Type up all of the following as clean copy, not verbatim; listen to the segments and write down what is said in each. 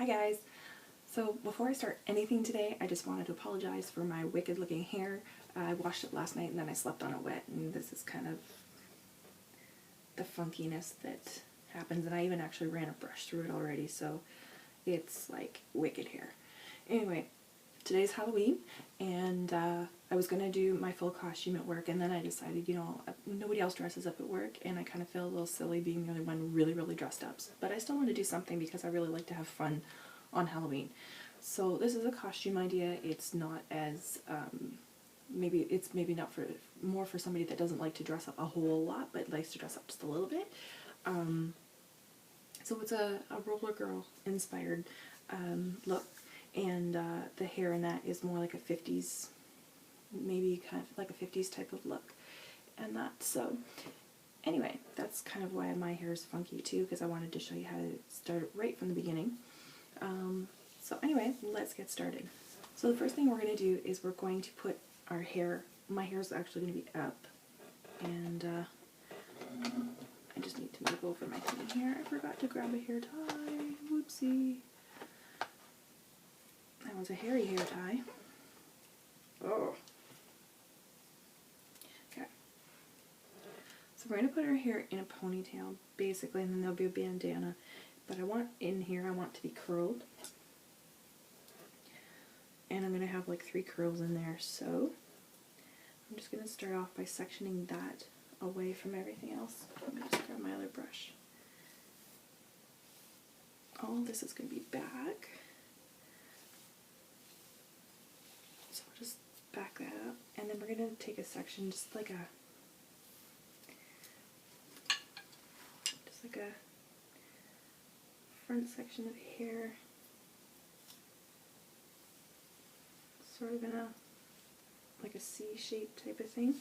Hi guys! So before I start anything today, I just wanted to apologize for my wicked looking hair. I washed it last night and then I slept on it wet, and this is kind of the funkiness that happens, and I even actually ran a brush through it already, so it's like wicked hair. Anyway, today's Halloween, and I was going to do my full costume at work, and then I decided, you know, nobody else dresses up at work, and I kind of feel a little silly being the only one really dressed up. But I still want to do something because I really like to have fun on Halloween. So this is a costume idea. It's not as, maybe not for, more for somebody that doesn't like to dress up a whole lot, but likes to dress up just a little bit. So it's a roller girl inspired look, and the hair in that is more like a 50s, maybe kind of like a 50s type of look, and that. So anyway, that's kind of why my hair is funky too, because I wanted to show you how to start right from the beginning. So anyway, let's get started. So the first thing we're going to do is we're going to put our hair, my hair is actually going to be up, and I just need to move over my thing here. I forgot to grab a hair tie. Whoopsie. That was a hairy hair tie. Oh. Okay. So we're going to put our hair in a ponytail, basically, and then there'll be a bandana. But I want in here, I want it to be curled. And I'm going to have like 3 curls in there, so I'm just going to start off by sectioning that away from everything else. I'm going to just grab my other brush. All this is going to be back. So we'll just back that up, and then we're going to take a section, just like a front section of hair, sort of in a, like a C-shape type of thing,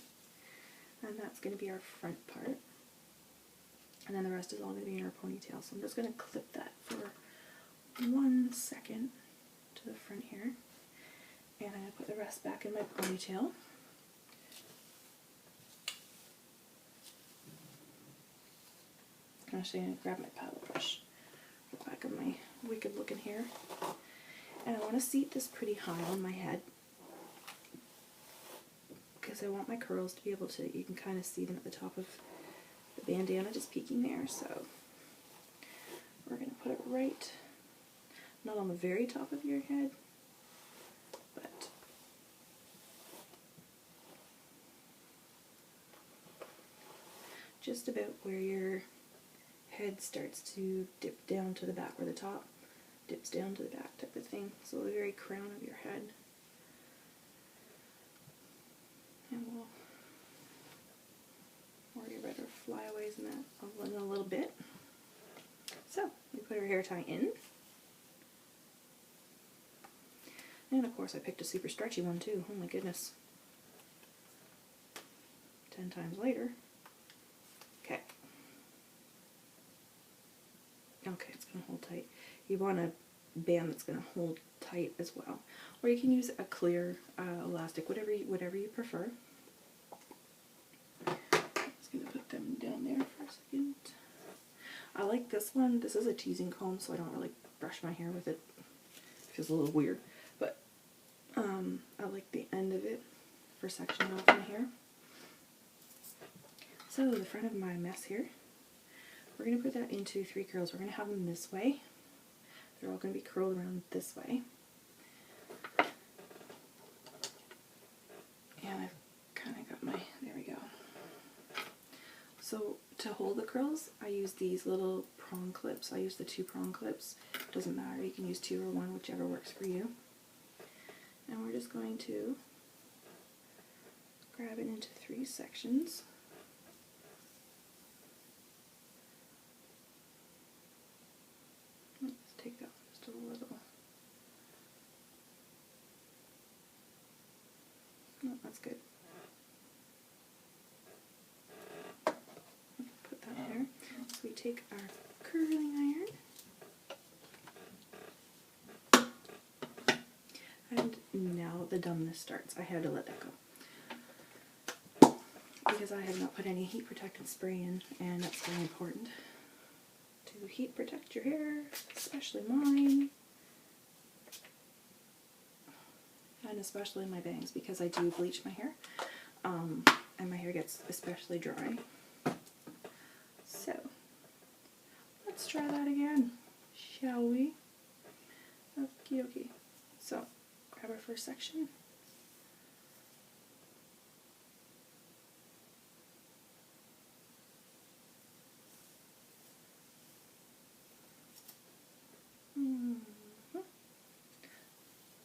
and that's going to be our front part, and then the rest is all going to be in our ponytail. So I'm just going to clip that for 1 second to the front here, and I'm going to put the rest back in my ponytail. Actually, I'm going to grab my paddle brush, the back of my wicked looking hair, and I want to seat this pretty high on my head because I want my curls to be able to, you can kind of see them at the top of the bandana just peeking there. So we're going to put it right, not on the very top of your head, but just about where your head starts to dip down to the back, where the top dips down to the back type of thing. So the very crown of your head. And we'll worry about our flyaways in that in a little bit. So we put our hair tie in. And of course I picked a super stretchy one too. Oh my goodness. 10 times later. Okay. Okay, it's going to hold tight. You want a band that's going to hold tight as well. Or you can use a clear elastic, whatever you prefer. I'm just going to put them down there for a second. I like this one. This is a teasing comb, so I don't really brush my hair with it. It feels a little weird. But I like the end of it for sectioning off my hair. So the front of my mess here, we're going to put that into 3 curls. We're going to have them this way. They're all going to be curled around this way. And I've kind of got my, there we go. So to hold the curls, I use these little prong clips. I use the 2 prong clips. Doesn't matter, you can use 2 or 1, whichever works for you. And we're just going to grab it into 3 sections. Take that just a little. No, that's good. Put that there. So we take our curling iron. And now the dumbness starts. I had to let that go, because I have not put any heat protectant spray in, and that's very important to heat protect your hair, especially mine. and especially my bangs, because I do bleach my hair, and my hair gets especially dry. So let's try that again, shall we? Okie dokie. So grab our first section.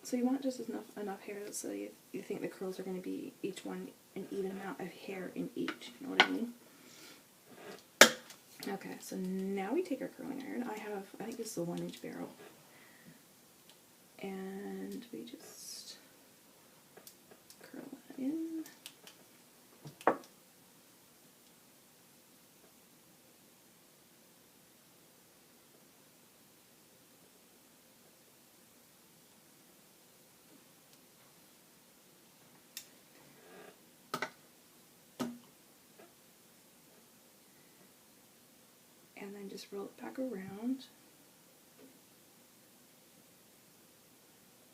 So you want just enough hair so you think the curls are going to be each one an even amount of hair in each, you know what I mean? Okay, so now we take our curling iron. I think this is a 1-inch barrel. And we just curl that in. And then just roll it back around.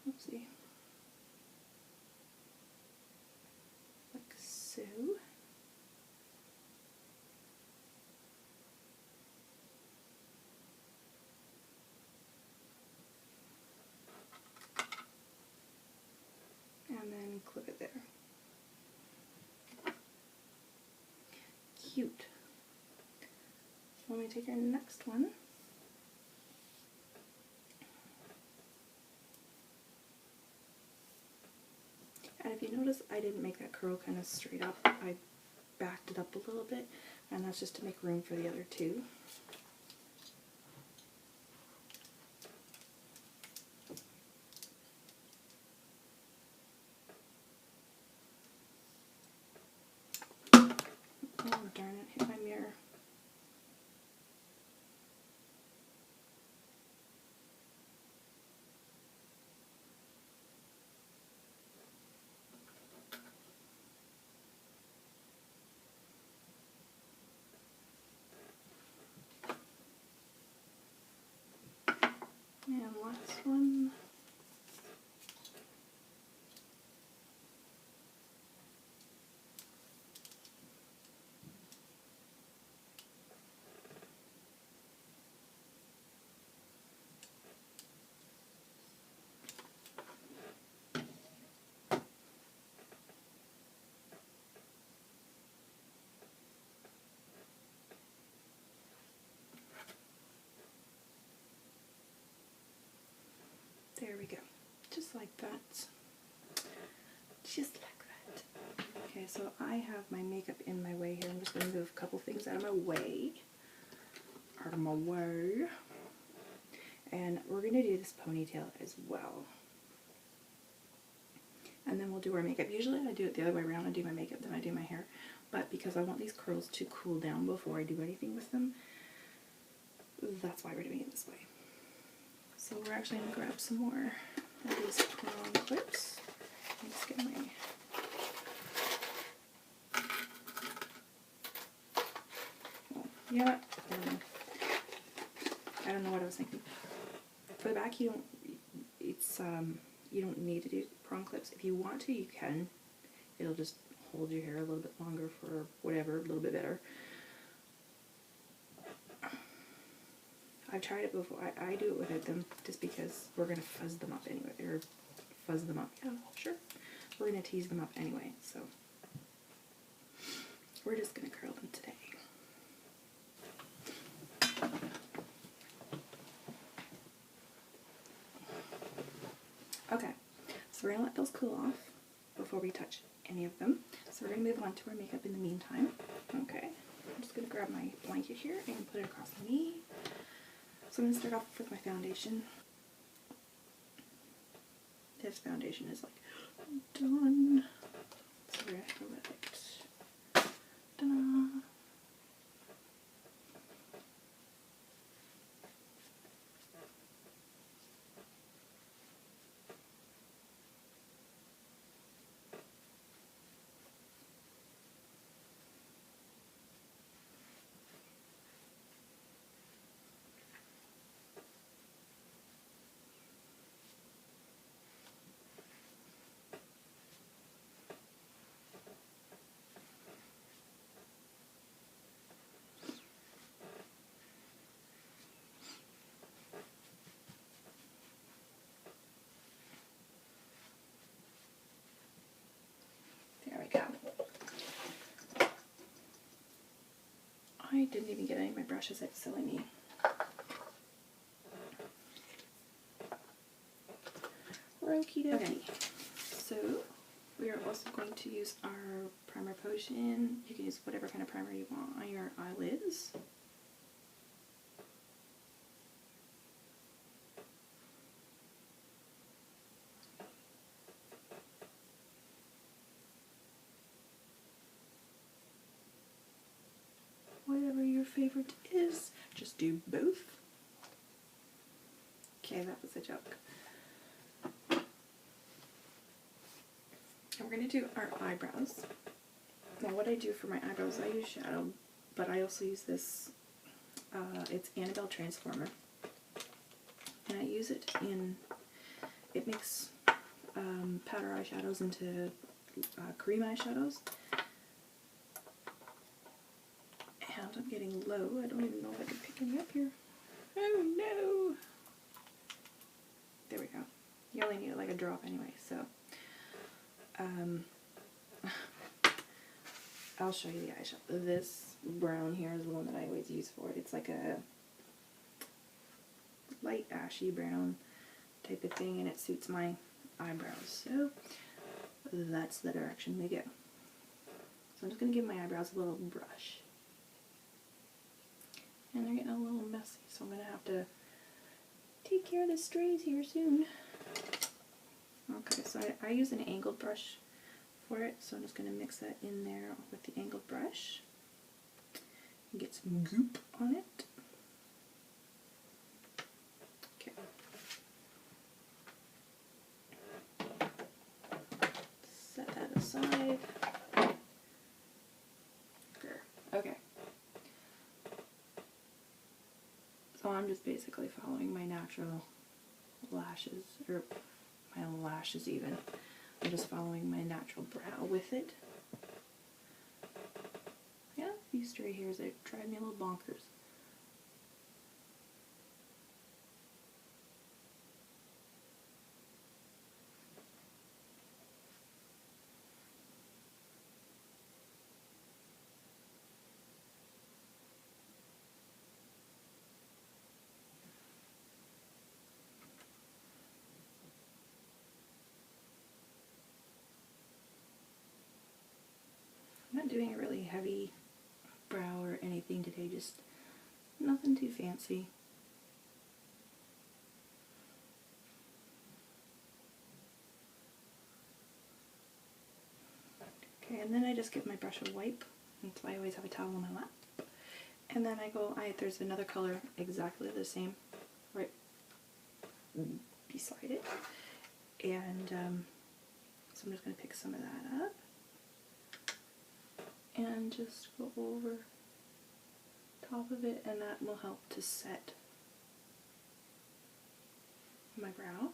Oopsie. Like so. And then clip it there. Cute. Let me take our next one. And if you notice, I didn't make that curl kind of straight up. I backed it up a little bit, and that's just to make room for the other two. Oh darn it, hit my mirror. And last one. There we go. Just like that. Just like that. Okay, so I have my makeup in my way here. I'm just going to move a couple things out of my way. Out of my way. And we're going to do this ponytail as well. And then we'll do our makeup. Usually I do it the other way around. I do my makeup, then I do my hair. But because I want these curls to cool down before I do anything with them, that's why we're doing it this way. So we're actually going to grab some more of these prong clips. Let's get my... Well, you know what? I don't know what I was thinking. For the back, you don't need to do prong clips. If you want to, you can. It'll just hold your hair a little bit longer for whatever, a little bit better. I've tried it before. I do it without them just because we're going to fuzz them up anyway. Or fuzz them up. Yeah, sure. We're going to tease them up anyway. So we're just going to curl them today. Okay. So we're going to let those cool off before we touch any of them. So we're going to move on to our makeup in the meantime. Okay. I'm just going to grab my blanket here and put it across my knee. So I'm going to start off with my foundation. This foundation is like done. So we're going to go with it. Ta-da! didn't even get any of my brushes, it's silly me. Okie dokie. Okay. So we are also going to use our primer potion. You can use whatever kind of primer you want on your eyelids. Whatever your favorite is, just do both. Okay, that was a joke. And we're going to do our eyebrows. Now what I do for my eyebrows, I use shadow, but I also use this, it's Annabelle Transformer. And I use it in, it makes powder eyeshadows into cream eyeshadows. And I'm getting low. I don't even know if I can pick any up here. Oh no! There we go. You only need like a drop anyway, so I'll show you the eyeshadow. This brown here is the one that I always use for it. It's like a light ashy brown type of thing, and it suits my eyebrows. So that's the direction we go. So I'm just going to give my eyebrows a little brush. And they're getting a little messy, so I'm going to have to take care of the strays here soon. Okay, so I use an angled brush for it, so I'm just going to mix that in there with the angled brush. And get some goop on it. Okay. Set that aside. Okay. So I'm just basically following my natural lashes, or my lashes even. I'm just following my natural brow with it. Yeah, these stray hairs, they drive me a little bonkers. I'm not doing a really heavy brow or anything today, just nothing too fancy. Okay, and then I just give my brush a wipe, and so I always have a towel on my lap. And then I go, there's another color exactly the same right beside it. And so I'm just going to pick some of that up. And just go over top of it, and that will help to set my brow.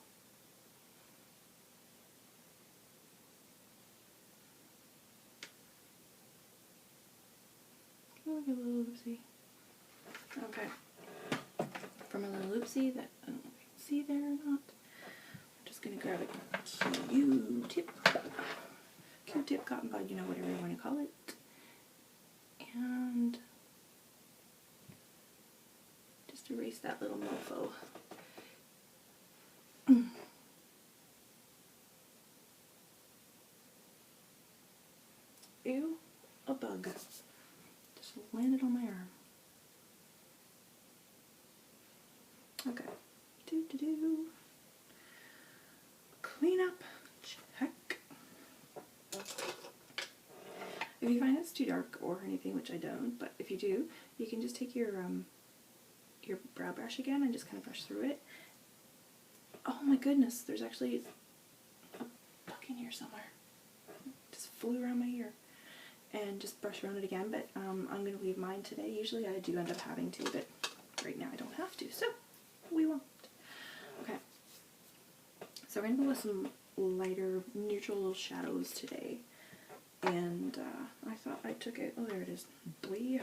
Look at a little loopsie. Okay. From a little loopsie that I don't know if you can see there or not, I'm just going to grab a Q-tip, cotton bud, you know, whatever you want to call it. And just erase that little mofo. Ew, a bug. Just landed on my arm. Okay. Clean up. Check. If you find it's too dark or anything, which I don't, but if you do, you can just take your brow brush again and just kind of brush through it. Oh my goodness, there's actually a bug in here somewhere. It just flew around my ear. And just brush around it again, but I'm going to leave mine today. Usually I do end up having to, but right now I don't have to, so we won't. Okay, so we're going to go with some lighter neutral shadows today. And I thought I took it, oh there it is, blee.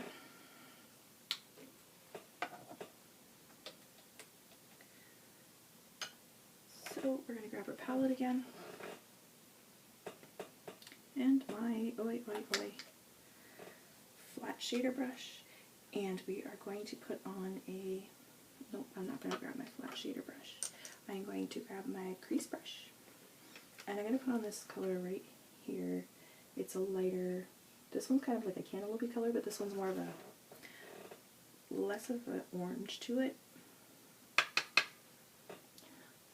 So we're going to grab our palette again. And my flat shader brush, And we are going to put on a, nope, I'm not going to grab my flat shader brush. I'm going to grab my crease brush. And I'm going to put on this color right here. It's a lighter, this one's kind of like a cantaloupe color, but this one's more of a, less of an orange to it.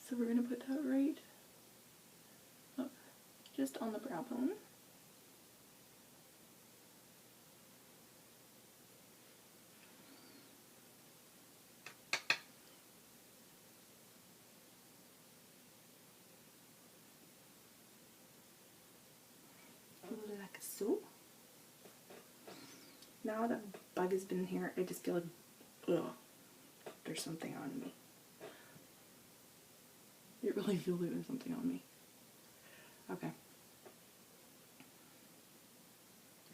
So we're going to put that right up, just on the brow bone. Like so. Now that bug has been here, I just feel like, ugh, there's something on me. It really feels like there's something on me. Okay.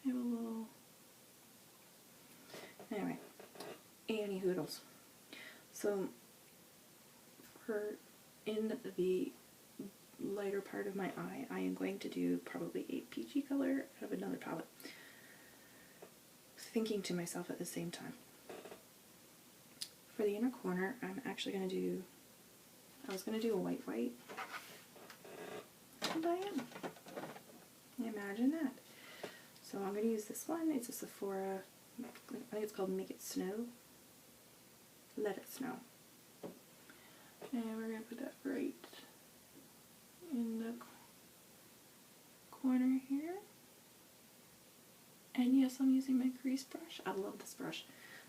I have a little... Anyway. Annie Hoodles. So, for in the lighter part of my eye, I am going to do probably a peachy color out of another palette. Thinking to myself at the same time. For the inner corner, I'm actually going to do, I was going to do a white, and I am. Imagine that. So I'm going to use this one. It's a Sephora, I think it's called Make It Snow. Let It Snow. And we're going to put that right in the corner here. And yes, I'm using my crease brush. I love this brush.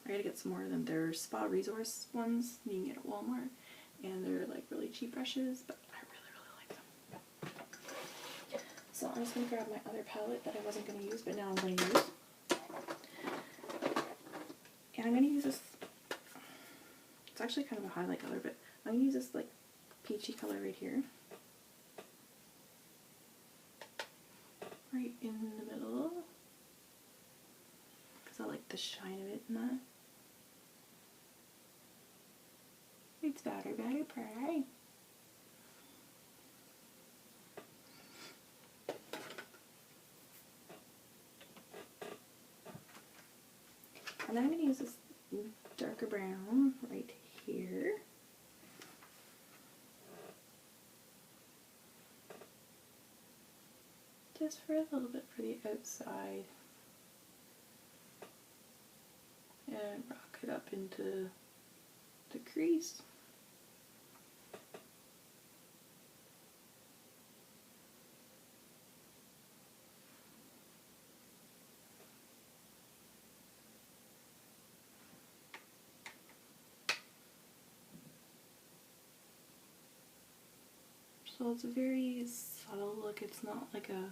I gotta get some more of them. They're Spa Resource ones you can get at Walmart. And they're like really cheap brushes, but I really, really like them. So I'm just gonna grab my other palette that I wasn't gonna use, but now I'm gonna use. And I'm gonna use this, it's actually kind of a highlight color, but I'm gonna use this like peachy color right here. Right in the middle. I like the shine of it and that. It's very, very pretty. And then I'm going to use this darker brown right here. Just for a little bit for the outside. And rock it up into the crease. So it's a very subtle look. It's not like a,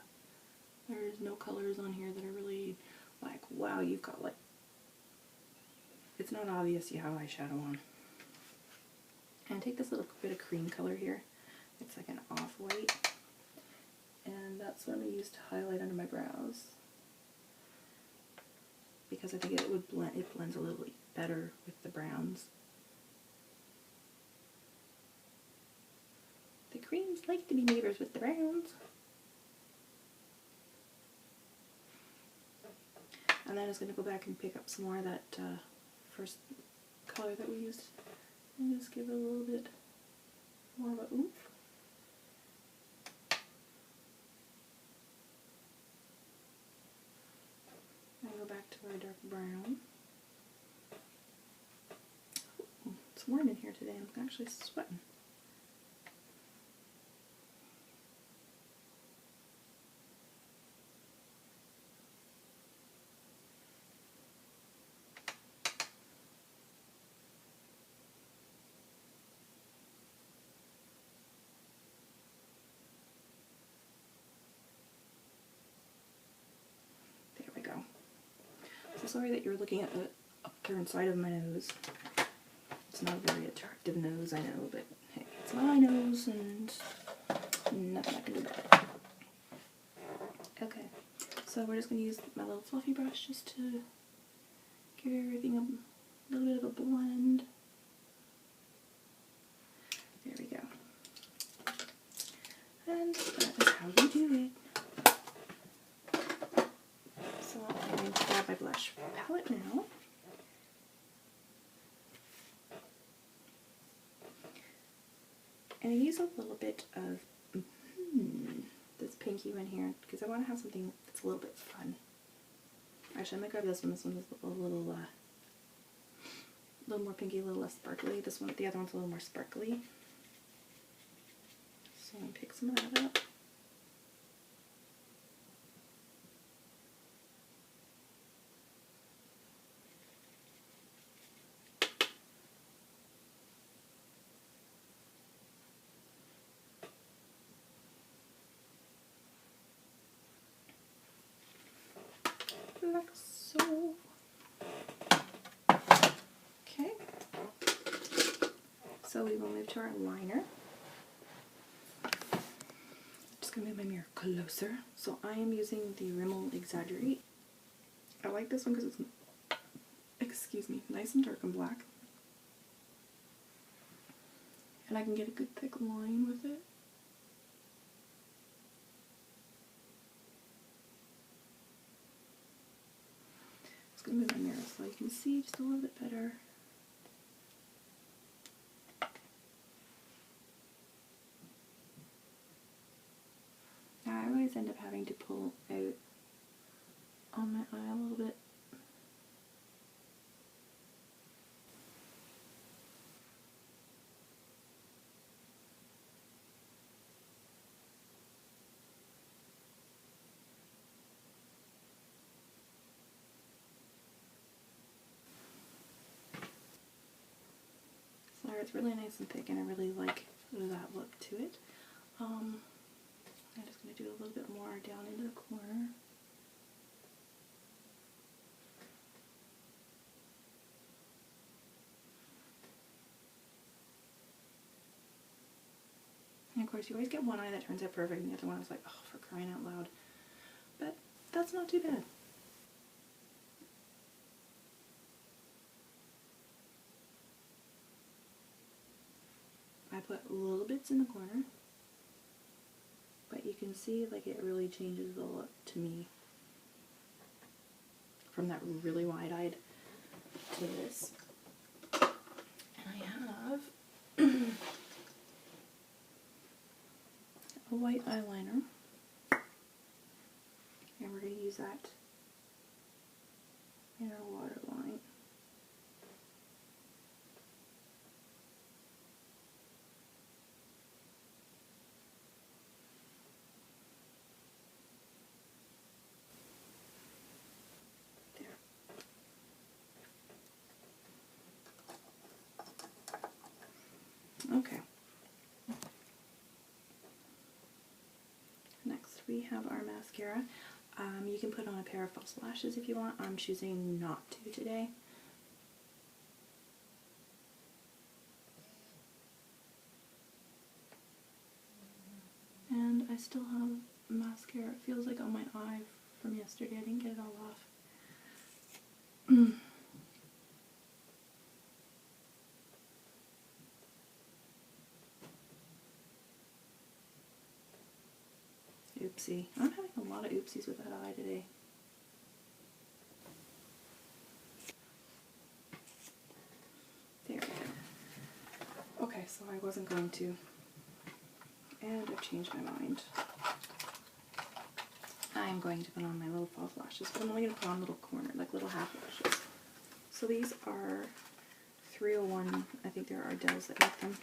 there's no colors on here that are really like, wow, you've got like, it's not obvious you have eyeshadow on. And take this little bit of cream color here. It's like an off-white. And that's what I'm going to use to highlight under my brows. Because I think it would blend, it blends a little better with the browns. The creams like to be neighbors with the browns. And then I'm just going to go back and pick up some more of that first color that we used and just give it a little bit more of a oomph. And go back to our dark brown. Ooh, it's warm in here today. I'm actually sweating. So sorry that you're looking at the upturned side of my nose. It's not a very attractive nose, I know, but hey, it's my nose and nothing I can do about it. Okay, so we're just going to use my little fluffy brush just to give everything a little bit of a blend. There we go. And that is how you do it. So I'm going to grab my blush palette now. And I use a little bit of this pinky one here because I want to have something that's a little bit fun. Actually, I'm going to grab this one. This one is a little more pinky, a little less sparkly. This one, the other one's a little more sparkly. So I'm going to pick some of that up. Like so. Okay. So we will move to our liner. Just gonna move my mirror closer. So I am using the Rimmel Exaggerate. I like this one because it's, excuse me, nice and dark and black. And I can get a good thick line with it. Just gonna move my mirror so you can see just a little bit better. Now I always end up having to pull out on my eye a little bit. So it's really nice and thick and I really like that look to it. I'm just going to do a little bit more down into the corner. And of course you always get one eye that turns out perfect and the other one is like, oh, for crying out loud. But that's not too bad. I put little bits in the corner, but you can see like it really changes the look to me from that really wide-eyed to this. And I have a white eyeliner, and we're going to use that in our waterline. Okay. Next we have our mascara. You can put on a pair of false lashes if you want. I'm choosing not to today. And I still have mascara, it feels like, on my eye from yesterday. I didn't get it all off. Oopsie. I'm having a lot of oopsies with that eye today. There we go. Okay, so I wasn't going to. And I've changed my mind. I am going to put on my little false lashes, but I'm only going to put on little corner, like little half lashes. So these are 301, I think there are Ardell's that make them.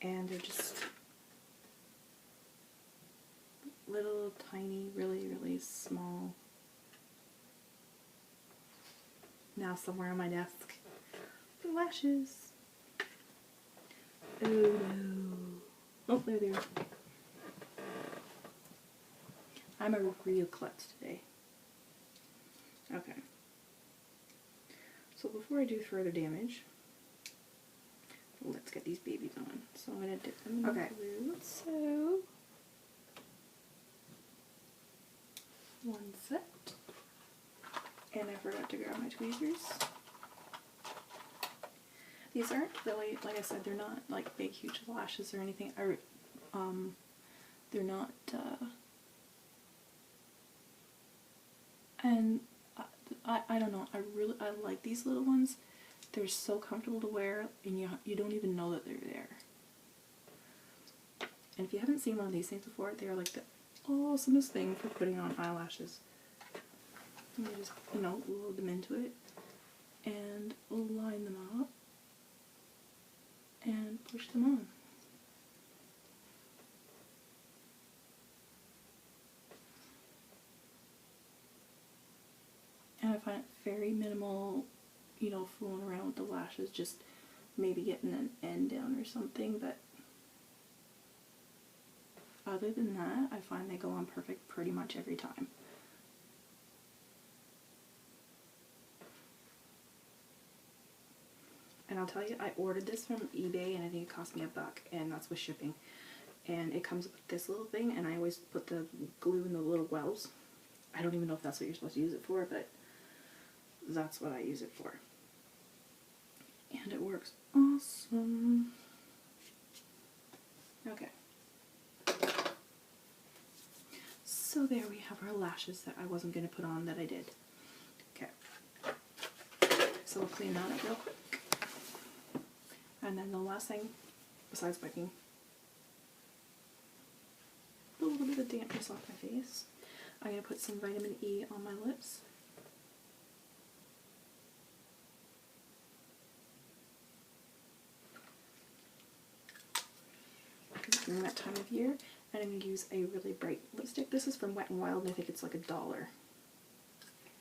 And they're just little tiny, really, really small. Now somewhere on my desk, the lashes. Oh no. Oh, there they are. I'm a real klutz today. Okay. So before I do further damage, let's get these babies on. So I'm going to dip them in blue. So, one set. And I forgot to grab my tweezers. These aren't really, like I said, they're not like big, huge lashes or anything. They're not, and I don't know, I like these little ones, They're so comfortable to wear, and you don't even know that they're there. And if you haven't seen one of these things before, they are like the awesomest thing for putting on eyelashes. You just, load them into it and line them up and push them on. And I find it very minimal, fooling around with the lashes, just maybe getting an end down or something, but other than that, I find they go on perfect pretty much every time. And I'll tell you, I ordered this from eBay and I think it cost me $1, and that's with shipping. And it comes with this little thing, and I always put the glue in the little wells. I don't even know if that's what you're supposed to use it for, but that's what I use it for. And it works awesome. Okay. So there we have our lashes that I wasn't going to put on that I did. Okay. So we'll clean that up real quick. And then the last thing, besides wiping a little bit of dampness off my face, I'm going to put some vitamin E on my lips. Because it's during that time of year, and I'm going to use a really bright lipstick. This is from Wet n Wild, and I think it's like $1.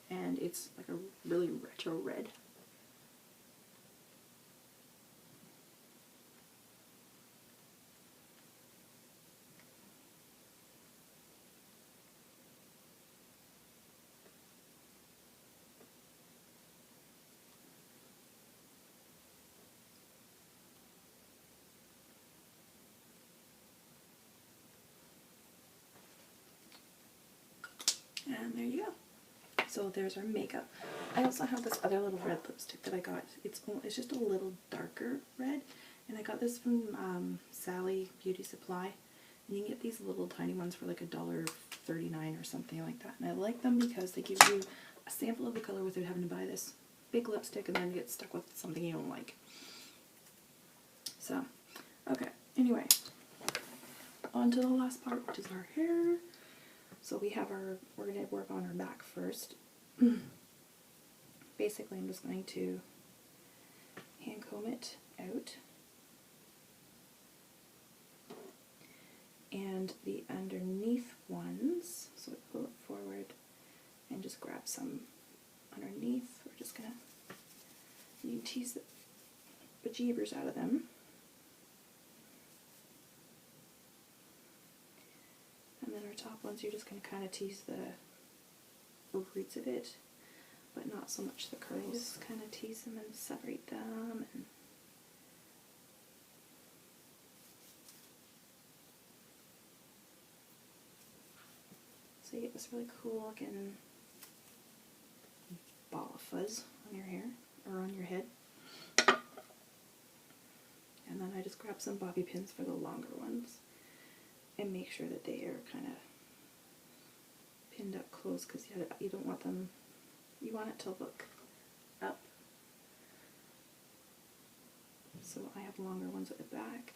And it's like a really retro red. And there you go. So there's our makeup. I also have this other little red lipstick that I got. It's just a little darker red, and I got this from Sally Beauty Supply. And you can get these little tiny ones for like $1.39 or something like that. And I like them because they give you a sample of the color without having to buy this big lipstick and then get stuck with something you don't like. So, okay. Anyway, on to the last part, which is our hair. So we're going to work on our back first. Basically, I'm just going to hand comb it out. And the underneath ones, so I pull it forward and just grab some underneath. We're just going to, you can tease the bejeebers out of them. And then our top ones, you're just going to kind of tease the roots of it, but not so much the curls. Just kind of tease them and separate them. And so you get this really cool looking ball of fuzz on your hair, or on your head. And then I just grab some bobby pins for the longer ones and make sure that they are kind of pinned up close, because you don't want them, you want it to look up. So I have longer ones at the back.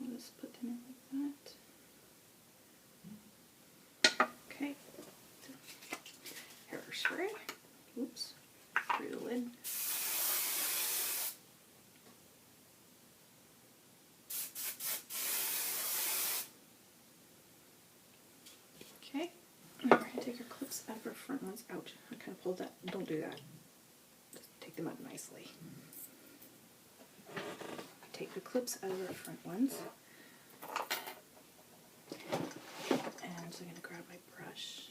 I'll just put them in like that. Okay. Hairspray. Oops. Through the lid. Okay. Now we're going to take our clips out of our front ones. Ouch. I kind of pulled that. Don't do that. Just take them out nicely. Take the clips out of our front ones. And so I'm going to grab my brush.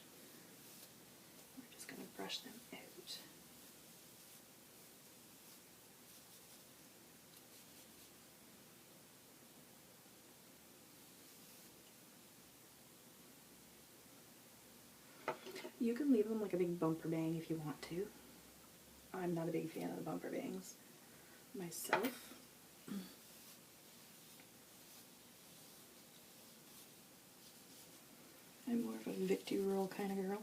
We're just going to brush them out. You can leave them like a big bumper bang if you want to. I'm not a big fan of the bumper bangs myself. I'm more of a Victory roll kind of girl.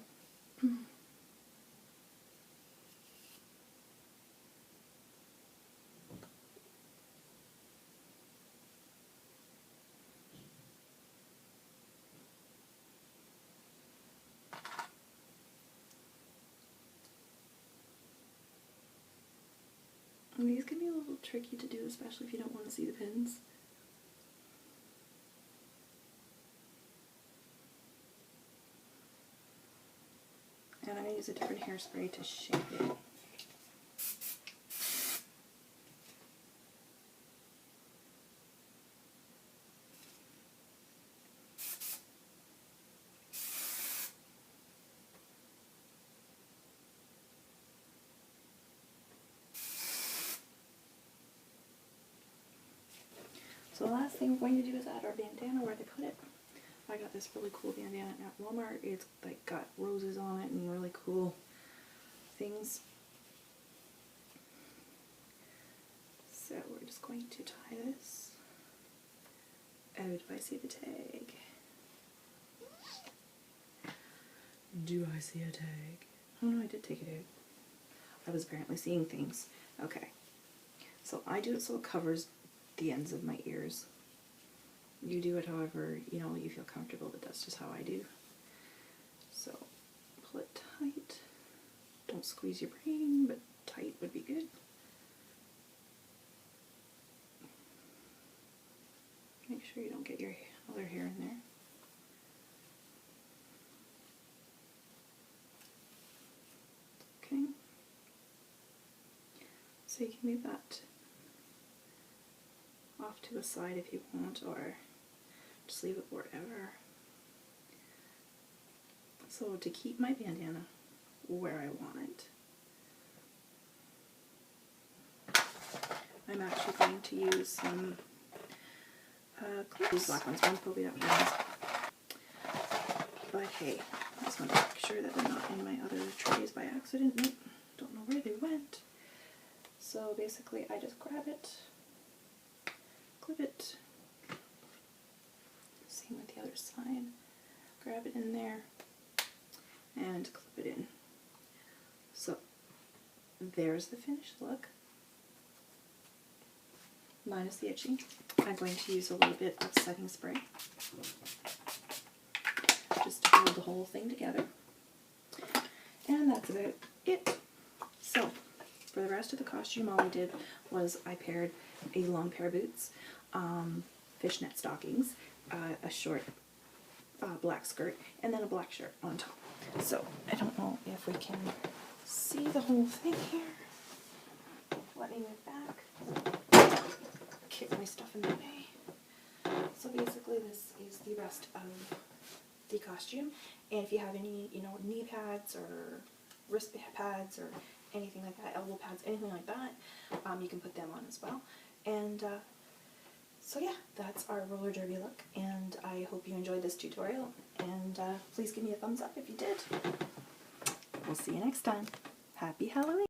And these can be a little tricky to do, especially if you don't want to see the pins. And I'm going to use a different hairspray to shape it. So the last thing we're going to do is add our bandana where they put it. I got this really cool bandana at Walmart. It's like got roses on it and really cool things. So we're just going to tie this. Oh, do I see the tag? Do I see a tag? Oh no, I did take it out. I was apparently seeing things. Okay. So I do it so it covers the ends of my ears. You do it however, you feel comfortable, but that's just how I do. So pull it tight. Don't squeeze your brain, but tight would be good. Make sure you don't get your other hair in there. Okay. So you can move that off to a side if you want, or just leave it wherever. So to keep my bandana where I want it, I'm actually going to use some clips. These black ones, polka dot ones. But hey, I just want to make sure that they're not in my other trays by accident. Nope, don't know where they went. So basically I just grab it, clip it, same with the other side, grab it in there and clip it in. So there's the finished look, minus the itching. I'm going to use a little bit of setting spray just to hold the whole thing together, and that's about it. So for the rest of the costume, all I did was I paired a long pair of boots, fishnet stockings, a short black skirt, and then a black shirt on top. So I don't know if we can see the whole thing here. Let me move back. Kick my stuff in the way. So basically this is the rest of the costume. And if you have any, knee pads or wrist pads or anything like that, elbow pads, anything like that, you can put them on as well. And so yeah, that's our roller derby look, and I hope you enjoyed this tutorial, and please give me a thumbs up if you did. We'll see you next time. Happy Halloween!